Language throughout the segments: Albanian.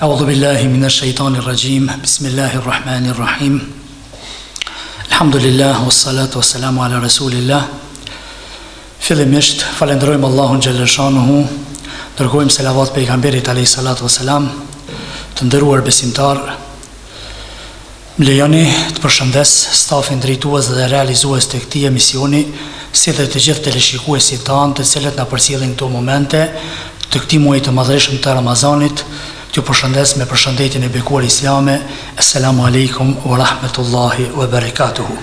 A'udhu billahi minash shaitanir rajim. Bismillahir rahmanir rahim. Alhamdulillah wassalatu wassalamu ala rasulillah. Fillimisht falenderojmë Allahun xhallal shanuhu, dërgojmë selavat pejgamberit alayhi salatu wassalam. Të nderuar besimtar, më lejoni të përshëndes stafin drejtues dhe realizues të këtij emisioni, si dhe të gjithë teleshikuesit tanë të cilët na përcjellin këto momente të këtij muaji të madhreshëm të Ramazanit. T'ju përshëndes me përshëndetjen e bekuar islame. Assalamu alaikum wa rahmetullahi wa barakatuhu.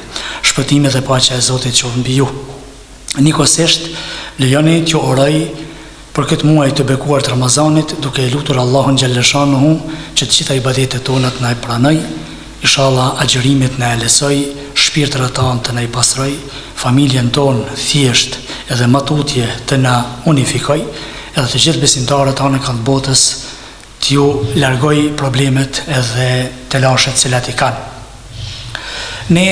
Shpëtimi dhe paqja e Zotit qoftë mbi ju. Nikosisht, lejoni t'ju uroj për këtë muaj të bekuar të Ramazanit, duke e lutur Allahun xhallal shanuhu që të gjitha ibadetet tona të na i pranoj. Inshallah agjërimit na e lësoj, shpirtrat tanë të na i pastroj, familjen tonë thjesht edhe matutje të na unifikoj, edhe të gjithë besimtarët tanë kanë botës t'ju largoj problemet edhe të lashet cilat i kanë. Ne,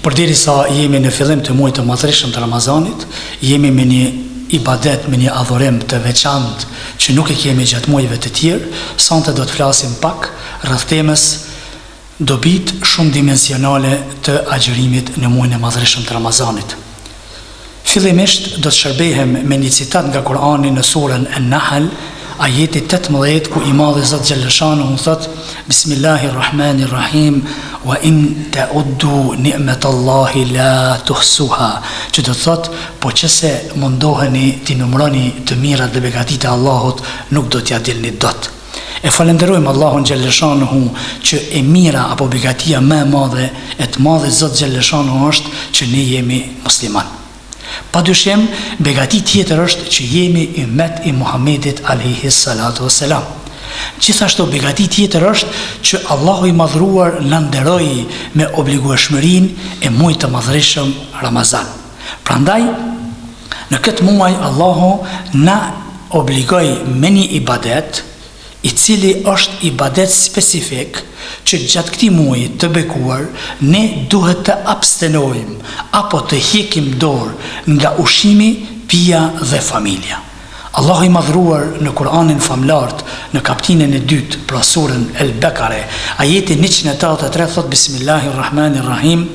përderisa jemi në fillim të muajit të madhreshëm të Ramazanit, jemi me një ibadet, me një adhurim të veçantë që nuk e kemi gjatë muajve të tjerë. Sonte do të flasim pak rreth temës dobit shumë dimensionale të agjërimit në muajin e madhreshëm të Ramazanit. Fillimisht do të shërbehem me një citat nga Kurani në surën An-Nahl, ajeti 18, ku i madhi Zot xhallal shanuhu thot: Bismillahirrahmanirrahim, wa in ta'uddu ni'matallahi la tuhsuha. Që do thot, po qëse mundoheni t'i numëroni të mirat dhe begatitë e Allahut, nuk do t'ja dilni dot. E falenderojmë Allahun xhallal shanuhu që e mira apo begatia më e madhe e të madhe Zot xhallal shanuhu është që ne jemi musliman. Pa dyshim, begati tjetër është që jemi ummet i Muhamedit alayhi salatu wassalam. Gjithashtu begati tjetër është që Allahu i madhruar na nderoi me obligueshmërinë e muajit të madhreshëm Ramazan. Prandaj, në këtë muaj Allahu na obligoi me një ibadet, i cili është ibadet specifik, që gjatë këtij muaji të bekuar ne duhet të abstenojmë apo të hekim dorë nga ushqimi, pija dhe familja. Allahu i madhruar në Kur'anin famlart, në kapitullin e 2, pra surën El-Bekare, ajeti 183 thot: Bismillahirrahmanirrahim.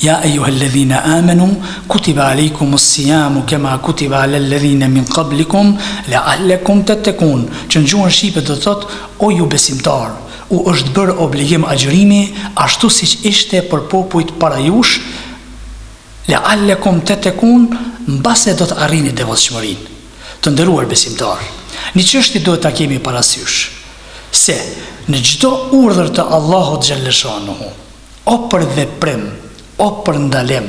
Ja ejuhalladhina amanu, kutiba alejkumus siyamu kema kutiba alal ladhina min qablikum la'allakum tattaqun. Që në gjuhën shqipe do thot: o ju besimtar, u është bërë obligim agjërimi ashtu siç ishte për popujt para jush, la'allakum tattaqun, mbase do të arrini devotshmërinë. Të nderuar besimtar, një çështje duhet ta kemi parasysh, se në çdo urdhër të Allahut xhallal shanuhu, o për veprim, o për ndalim,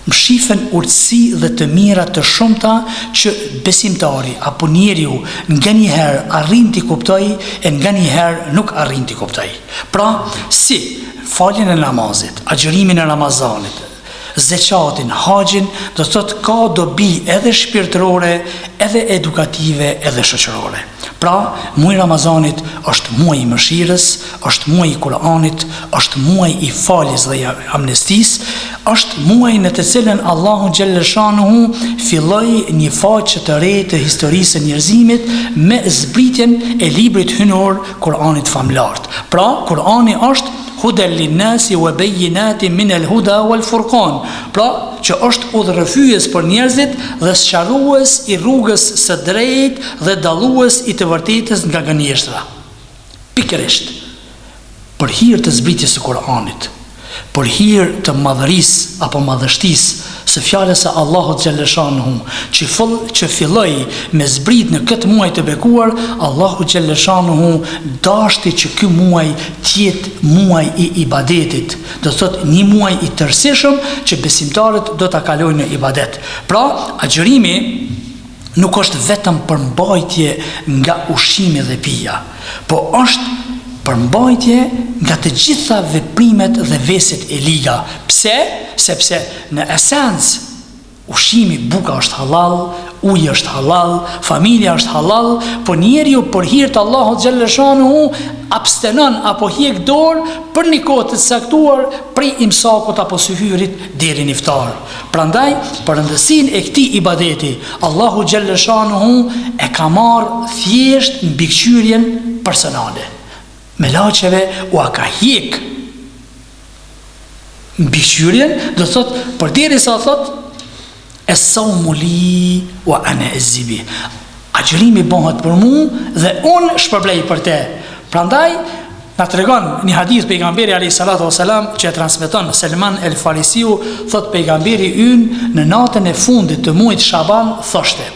më shifen urtësi dhe të mira të shumta që besimtari apo njeriu nga njëherë arrin t'i kuptoj e nga njëherë nuk arrin t'i kuptoj. Pra, si faljen e namazit, agjërimin e Ramazanit, zeqatin, haxhin, do të thotë ka dobi edhe shpirtërore, edhe edukative, edhe shoqërore. Pra, muaji i Ramazanit është muaji i mëshirës, është muaji i Kur'anit, është muaji i faljes dhe amnestisë, është muaji në të cilën Allahu xhallal shanuhu filloi një faqe të re të historisë së njerëzimit me zbritjen e librit hynor Kur'anit famlart. Pra, Kur'ani është hudel linnasi wa bayyinatin min al-huda wal furqan. Pra, që është udhërrëfyes për njerëzit dhe sqarues i rrugës së drejtë dhe dallues i të vërtetës nga gënjeshtra. Pikërisht, për hir të zbritjes së Kur'anit, për hir të madhërisë apo madhështisë së fjalës së Allahut xhallal shanuhu, që filloi me zbrit në këtë muaj të bekuar, Allahu xhallal shanuhu dashti që ky muaj të jetë muaj i ibadetit, do thotë një muaj i tërësishëm që besimtarët do ta kalojnë në ibadet. Pra, agjërimi nuk është vetëm përmbajtje nga ushqimi dhe pija, po është përmbajtje nga të gjitha veprimet dhe veset e liga. Pse? Sepse në esencë ushqimi, buka është halal, uji është halal, familja është halal, po njeriu për hir të Allahut xhallal shanuhu abstenon apo hiq dorë për një kohë të caktuar prej imsakut apo syhyrit deri në iftar. Prandaj, për rëndësinë e këtij ibadeti, Allahu xhallal shanuhu e ka marrë thjesht mbikëqyrjen personale. Me laqeve u a ka hjek mbi shyrjen, do thot, përderisa thot es-sawmu li wa ana ajzi bi. Agjërimi bëhet për mu dhe unë shpërblej për te. Prandaj na tregon një hadith pejgamberi alayhi salatu wasalam që e transmeton Selman el Farisiu, thot pejgamberi ynë në natën e fundit të muajit Shaban thoshte: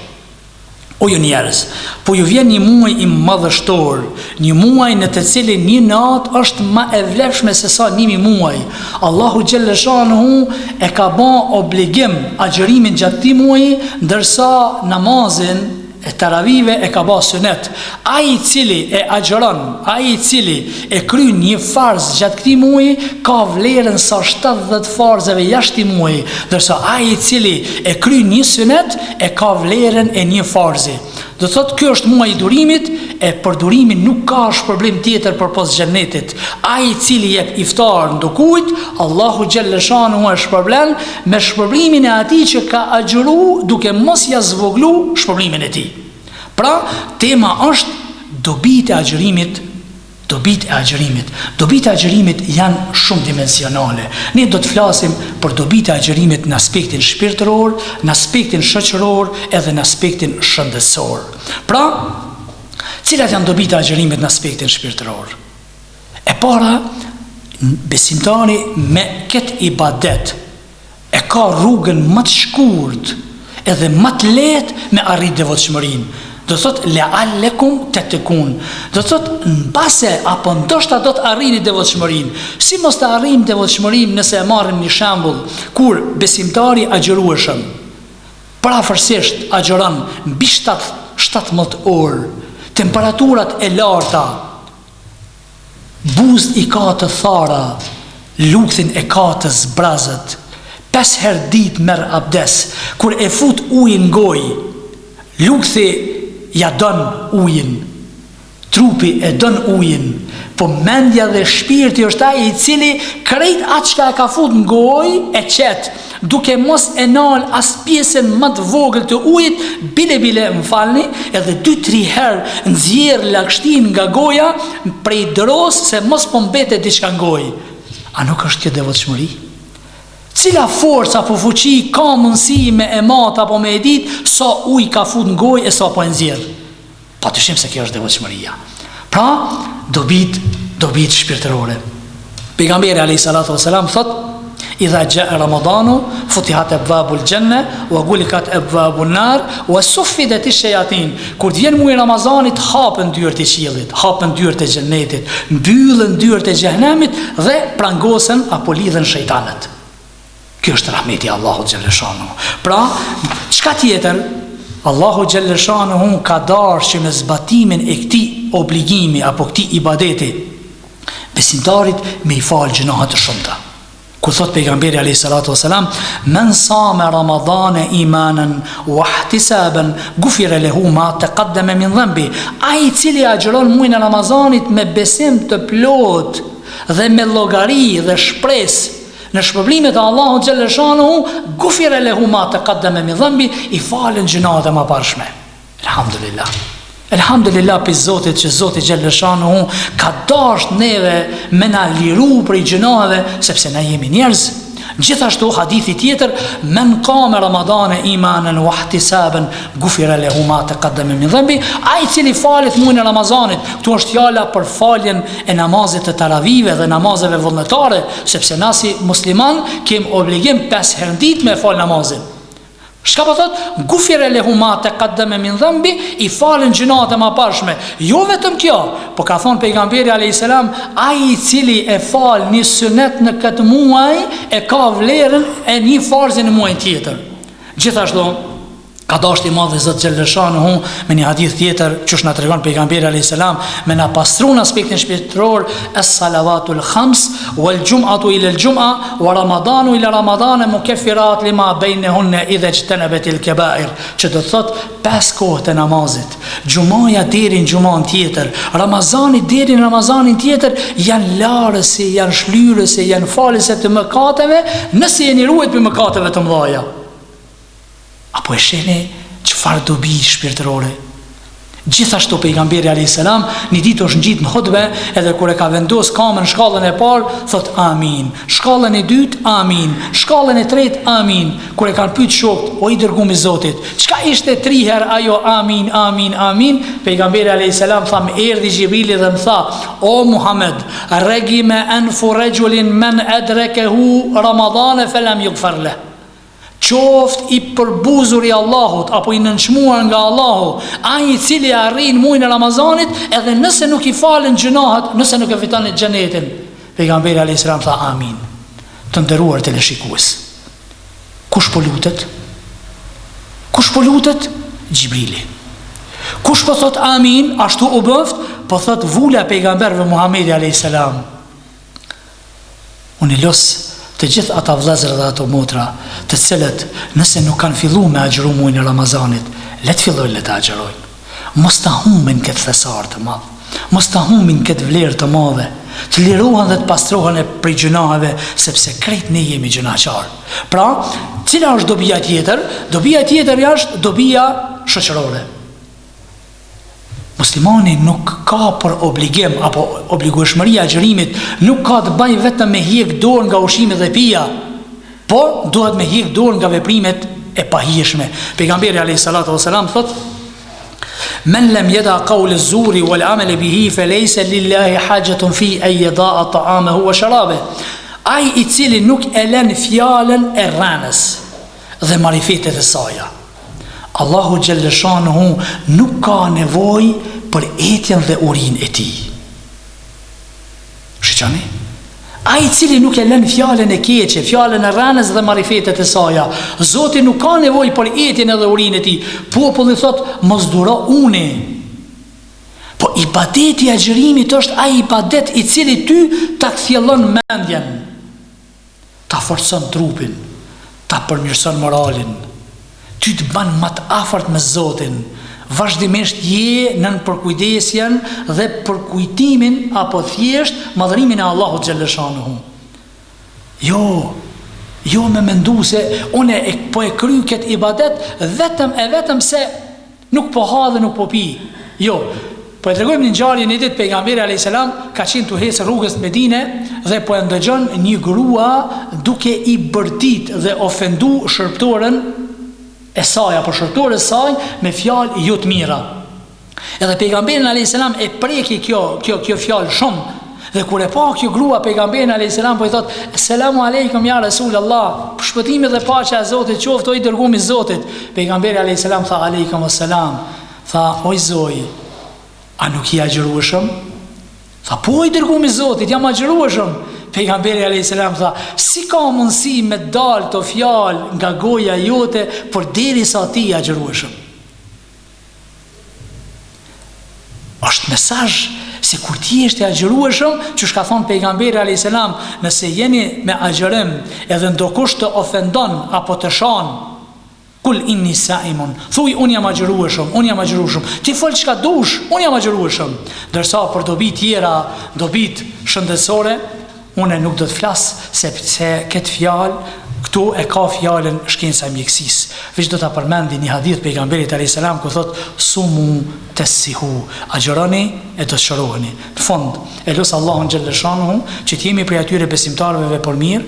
O ju njerëz, po ju vjen një muaj i madhështor, një muaj në të cilin një natë është më e vlefshme se sa 1000 muaj. Allahu xhalla shanuhu e ka bën obligim agjërimin gjatë këtij muaji, ndërsa namazin e taravive e ka ba sunet. Ai i cili e agjeron, ai i cili e kryen një farz gjatë këtij muaji ka vlerën sa 70 farzeve jashtë këtij muaji, ndërsa ai i cili e kryen një sunet e ka vlerën e një farzi. Do thot, ky është muaji i durimit, e për durimin nuk ka shpërblim tjetër përpos xhenetit. Ai i cili jep iftar ndokujt, Allahu xhalla shanuhu e shpërblen me shpërblimin e atij që ka agjëru duke mos ja zvoglu shpërblimin e tij. Pra, tema është dobitë e agjërimit. Dobitë e agjërimit. Dobitë e agjërimit janë shumë dimensionale. Ne do të flasim për dobitë e agjërimit në aspektin shpirtëror, në aspektin shoqëror, edhe në aspektin shëndetësor. Pra, cilat janë dobitë e agjërimit në aspektin shpirtëror? E para, besimtari me këtë ibadet e ka rrugën më të shkurt edhe më të lehtë me arrit devotshmërinë. Do thot leallekum tettekun. Do thot në base apo ndoshta do të arrini devotshmërinë. Si mos të arrijmë devotshmërinë nëse e marrim një shembull kur besimtari agjërueshëm parafërsisht agjëron mbi 17 orë, temperaturat e larta, buzët i ka të thara, lukthin e ka të zbrazët, 5 herë ditë merr abdes, kur e fut ujin gojë, lukthi ja don ujin, trupi e don ujin, po mendja dhe shpirti është ai i cili krejt atë çka e ka fut në gojë e qet, duke mos e nal as pjesën më të vogël të ujit, bile më falni, edhe 2-3 herë nxjerr lagështin nga goja prej dros se mos po mbetet diçka në gojë. A nuk është kjo devotshmëri? Cila forca apo fuqi ka mundësi me e mat apo me e dit sa ujë ka fut në gojë e sa po e nxjerr? Patyshim se kjo është devotshmëria. Pra, dobit shpirtërore. Pejgamberi alayhi salatu wasalam thot: "Idha jaa Ramadanu futihat abwabul janna wa ghulikat abwabun nar wa suffidat ash-shayatin." Kur vjen muaji i Ramazanit hapen dyert e qiellit, hapen dyert e xhenetit, mbyllen dyert e xhenemit dhe prangosen apo lidhen shejtanët. Kjo është rahmeti Allahu xhalla shanuhu. Pra, çka tjetër? Allahu xhalla shanuhu ka dashur që me zbatimin e këtij obligimi apo këtij ibadeti besimtarit me i fal gjunahet të shumta. Ku thot pejgamberi alayhi salatu wasalam: "Men sama Ramadana imanan wa ihtisaban ghufira lahu ma taqaddama min dhanbi." Ai i cili agjeron muajin e Ramazanit me besim të plot dhe me llogari dhe shpresë në shpërblimet e Allahut xhalla shanuhu, ghufira lahu ma taqaddama min dhanbi, i falen gjunahet e mëparshme. Elhamdulillah. Elhamdulillah për Zotit që Zoti xhalla shanuhu ka dashur neve me na liru prej gjunaheve, sepse na jemi njerëz. Gjithashtu hadithi tjetër: "Men qama Ramadana imanan wa ihtisaban ghufira lahu ma taqaddama min dhanbi." Ai cili falet muajin e Ramazanit, këtu është fjala për faljen e namazit të taravive dhe namazeve vullnetare, sepse na si musliman kemi obligim 5 herë ditë me fal namazin. Shka po thot? Ghufira lahu ma taqaddama min dhanbi, i falen gjunahet e mëparshme. Jo vetëm kjo, po ka thonë pejgamberi alayhis salam, ai i cili e fal një sunet në këtë muaj e ka vlerën e një farzi në muajin tjetër. Gjithashtu ka dashur i madh Zot xhalla shanuhu me një hadith tjetër që na tregon pejgamberi alayhis salam me na pastrun aspektin shpirtëror: "Es-salavatul khams wal jum'atu ila al-jum'a wa ramadanu ila ramadan mukaffirat lima bainahunna idha ijtanabat al-kaba'ir." Që do thot 5 kohët e namazit, xumaja deri në xumën tjetër, Ramazani deri në Ramazanin tjetër, janë larësi, janë shlyrësi, janë falëse të mëkateve, nëse jeni ruajt për mëkateve të mëdha. Apo e sheni çfarë dobi shpirtërore? Gjithashtu pejgamberi a.s. një ditë është ngjit në hutbe, edhe kur e ka vendos kamën shkallën e parë, thot amin. Shkallën e dytë, amin. Shkallën e tretë, amin. Kur e kanë pyet shokët, o i dërguar i Zotit, çka ishte 3 herë ajo amin, amin, amin? Pejgamberi a.s. tha, më erdhi Xhibrili dhe më tha, o Muhammed, regime anfu rajulin man adrakahu Ramadan falam yughfar leh. Qoft i përbuzur i Allahut apo i nënçmuar nga Allahu, ai i cili arrin muajin e Ramazanit, edhe nëse nuk i falen gjunahet, nëse nuk e fiton xhenetin. Pejgamberi alayhis salam tha amin. Të nderuar teleshikues, kush po lutet? Kush po lutet? Xhibrili. Kush po thot amin, ashtu u bëft, po thot vula pejgamberve Muhamedi alayhis salam. Unë los të gjithë ata vëllezër dhe ato motra, të cilët nëse nuk kanë filluar me agjëru muajin e Ramazanit, le të fillojnë le të agjërojnë. Mos ta humbin këtë thesar të madh, mos ta humbin këtë vlerë të madhe, të lirohen dhe të pastrohen prej gjunaheve, sepse krejt ne jemi gjunaqar. Pra, cila është dobia tjetër? Dobia tjetër është dobia shoqërore. Muslimani nuk ka për obligim apo obligueshmëria e agjërimit nuk ka të bëjë vetëm me hiq dorë nga ushqimi dhe pija, por duhet me hiq dorë nga veprimet e pahijshme. Pejgamberi alayhis salatu wasalam thot: "Men lam yada qawl az-zuri wal amal bihi falaysa lillahi hajatun fi an yada'a ta'amahu wa sharabahu." Ai i cili nuk e lën fjalën e rrënës dhe marifetet e saj, Allahu Gjellëshanuhu nuk ka nevoj për etjen dhe urin e tij. Shiqani? Ai i cili nuk e lën fjalën e keqe, fjalën e rrënës dhe marifetet e saj, Zoti nuk ka nevoj për etjen edhe urin e tij. Populli thot, mos duro uni. Po ibadeti i agjërimit është ai ibadet i cili ty ta kthjellon mendjen, ta forcon trupin, ta përmirëson moralin, ty të ban më të afërt me Zotin, vazhdimisht je nën përkujdesjen dhe përkujtimin apo thjesht madhërimin e Allahut Gjellëshanuhu. Jo me mendu se une po e kry këtë ibadet vetëm se nuk po ha dhe nuk po pi. Jo, po e tregojmë një ngjarje një ditë pejgamberi alayhis salam ka qenë tu hesë rrugës Medine dhe po e ndëgjon një grua duke i bërtit dhe ofendu shërptoren e saj apo shërptorën e saj me fjalë jo të mira. Edhe pejgamberi alayhis salam e preki kjo fjalë shumë. Dhe kur e pa kjo grua pejgamberin alayhis salam po i thot: "Selamu aleikum ya Rasulullah." Shpëtimi dhe paqja e Zotit qoftë o i dërguar i Zotit. Pejgamberi alayhis salam tha: "Aleikum assalam." Tha: "O zoj, a nuk i agjërueshëm?" Tha: "Po i dërguar i Zotit, jam agjërueshëm." Pejgamberi alayhis salam tha: "Si ka mundësi me dalë të fjalë nga goja jote përderisa ti i agjërueshëm?" Është mesazh se kur ti je i agjërueshëm, që ka thonë pejgamberi alayhis salam, nëse jeni me agjërim edhe ndokush të ofendon apo të shan, kul inni saimun, thuj unë jam agjërueshëm, ti fol çka dush, unë jam agjërueshëm. Ndërsa për dobi tjera, dobit shëndetësore, unë nuk do të flas sepse këtë fjalë këtu e ka fjalën shkenca e mjekësisë. Veç do ta përmendi një hadith pejgamberit alayhis salam ku thot: "Sumu tasihu", agjëroni e do të shëroheni. Në fund, e lut Allahun Gjellëshanuhu që të jemi prej atyre besimtarëve vepërmirë,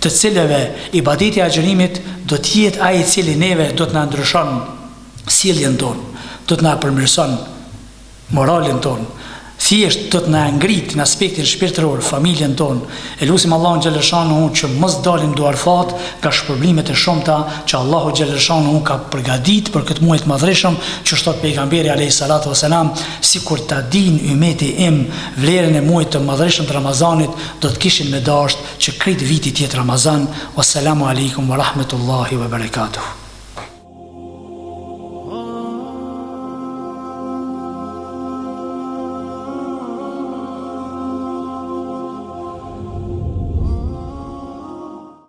të cilëve ibadeti i agjërimit do të jetë ai i cili neve do të na ndryshon sjelljen tonë, do të na përmirëson moralin tonë, thjesht do të na ngrit në aspektin shpirtëror familjen tonë. E lutim Allahun Gjellëshanuhu që mos dalim duarfat nga shpërblimet e shumta që Allahu Gjellëshanuhu ka përgatit për këtë muaj të madhreshëm, që thot pejgamberi alayhis salatu wasalam, sikur ta din ummeti im vlerën e muajit të madhreshëm të Ramazanit, do të kishin me dashur që krejt viti të jetë Ramazan. Wassalamu alaikum wa rahmatullahi wa barakatuh.